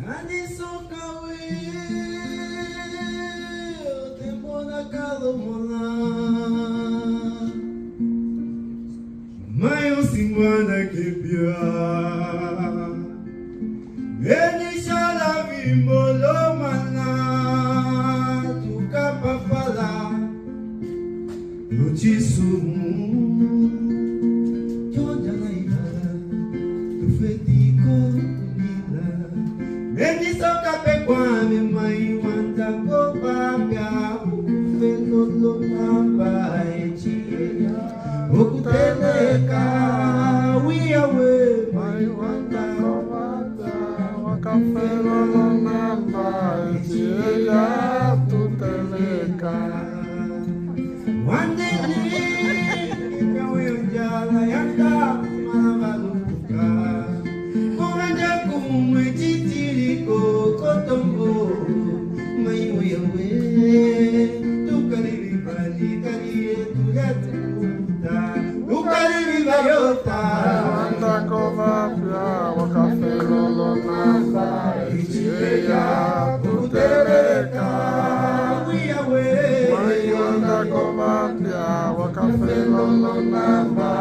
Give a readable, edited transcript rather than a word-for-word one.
Andi sokawe, tempo na calomona. Mayo simwana kipya. Eni shala vimbolo mana. Tukapa fala. Uchisumu. Jonja na ibara. Tufetiko. Meni soka pe kwa me mai wanda ko papia ukufelo lo namba echiya ukuteleka we away mai wanda ko papia wakafelo lo namba echiya tuteleka wande ni kawe unjala yanda malabaluka kuwanja kumwe Kotombo, mai wewe, tukaribi bali kariye tuyatuta, tukaribi bayota, Wanda kovapya wakafelo lo namba ichiya tuteleka. wewe, Wanda kovapya wakafelo lo namba